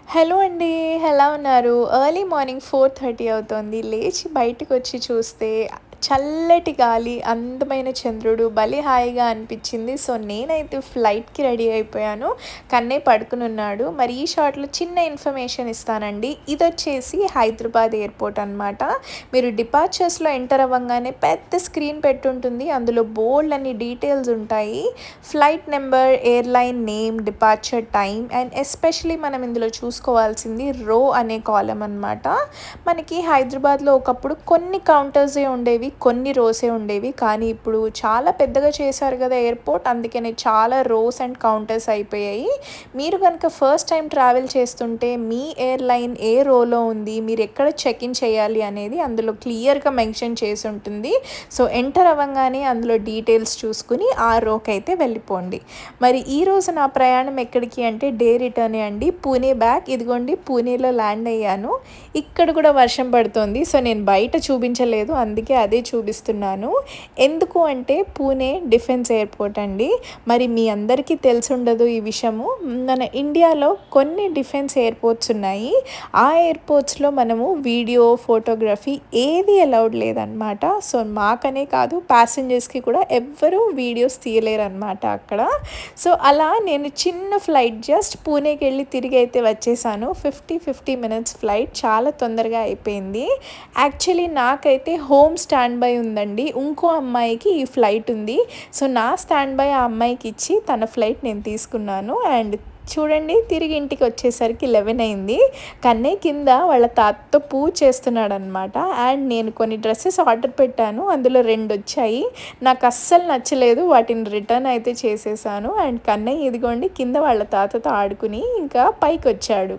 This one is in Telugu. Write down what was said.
హలో అండి. ఎలా ఉన్నారు? ఎర్లీ మార్నింగ్ 4:30 అవుతోంది. లేచి బయటకొచ్చి చూస్తే చల్లటి గాలి, అందమైన చంద్రుడు భలే హాయిగా అనిపిచ్చింది. సో, నేనైతే ఫ్లైట్‌కి రెడీ అయిపోయాను. కన్నయ్య పడుకునున్నాడు. మరి ఈ షార్ట్‌లో చిన్న ఇన్ఫర్మేషన్ ఇస్తానండి. ఇదొచ్చేసి హైదరాబాద్ ఎయిర్‌పోర్ట్ అనమాట. మీరు డిపార్చర్స్‌లో ఎంటర్ అవ్వంగానే పెద్ద స్క్రీన్ పెట్టుంటుంది. అందులో బోలెడన్ని డీటెయిల్స్ ఉంటాయి. Flight number, airline name, departure time and especially మనం ఇందులో చూసుకోవాల్సింది రో అనే కాలమ్ అనమాట. మనకి హైదరాబాద్‌లో ఒకప్పుడు కొన్ని కౌంటర్సే ఉండేవి. కొన్ని రోసే ఉండేవి. కానీ ఇప్పుడు చాలా పెద్దగా చేశారు కదా ఎయిర్‌పోర్ట్. అందుకనే చాలా రోస్ అండ్ కౌంటర్స్ అయిపోయాయి. మీరు గనుక ఫస్ట్ టైం ట్రావెల్ చేస్తుంటే మీ ఎయిర్‌లైన్ ఏ రోలో ఉంది, మీరు ఎక్కడ చెక్ ఇన్ చేయాలి అనేది అందులో క్లియర్‌గా మెన్షన్ చేసి ఉంటుంది. సో, ఎంటర్ అవ్వంగానే అందులో డీటెయిల్స్ చూసుకుని ఆ రోకైతే వెళ్ళిపోండి. మరి ఈరోజు నా ప్రయాణం ఎక్కడికి అంటే డే రిటర్నే అండి. పూణే బ్యాక్. ఇదిగోండి పూణేలో ల్యాండ్ అయ్యాను. ఇక్కడ కూడా వర్షం పడుతోంది. సో, నేను బయట చూపించలేదు. అందుకే అదే చూపిస్తున్నాను. ఎందుకు అంటే పూణే డిఫెన్స్ ఎయిర్‌పోర్ట్ అండి. మరి మీ అందరికీ తెలిసుండదు ఈ విషయము. మన ఇండియాలో కొన్ని డిఫెన్స్ ఎయిర్‌పోర్ట్స్ ఉన్నాయి. ఆ ఎయిర్‌పోర్ట్స్‌లో మనము వీడియో, ఫోటోగ్రఫీ ఏది అలౌడ్ లేదనమాట. సో, మాకనే కాదు ప్యాసింజర్స్‌కి కూడా ఎవ్వరూ వీడియోస్ తీయలేరనమాట అక్కడ. సో, అలా నేను చిన్న ఫ్లైట్ జస్ట్ పూణేకి వెళ్ళి తిరిగి అయితే వచ్చేసాను. 50 మినిట్స్ ఫ్లైట్ చాలా తొందరగా అయిపోయింది. యాక్చువల్లీ నాకైతే హోమ్ స్టాండ్ బై ఉందండి. ఇంకో అమ్మాయికి ఈ ఫ్లైట్ ఉంది. సో, నా స్టాండ్ బై ఆ అమ్మాయికి ఇచ్చి తన ఫ్లైట్ నేను తీసుకున్నాను. అండ్ చూడండి తిరిగి ఇంటికి వచ్చేసరికి 11 అయింది. కన్నయ్య కింద వాళ్ళ తాతతో పూజ చేస్తున్నాడనమాట. అండ్ నేను కొన్ని డ్రెస్సెస్ ఆర్డర్ పెట్టాను. అందులో 2 వచ్చాయి. నాకు అస్సలు నచ్చలేదు. వాటిని రిటర్న్ అయితే చేసేసాను. అండ్ కన్నయ్య ఇదిగోండి కింద వాళ్ళ తాతతో ఆడుకుని ఇంకా పైకొచ్చాడు.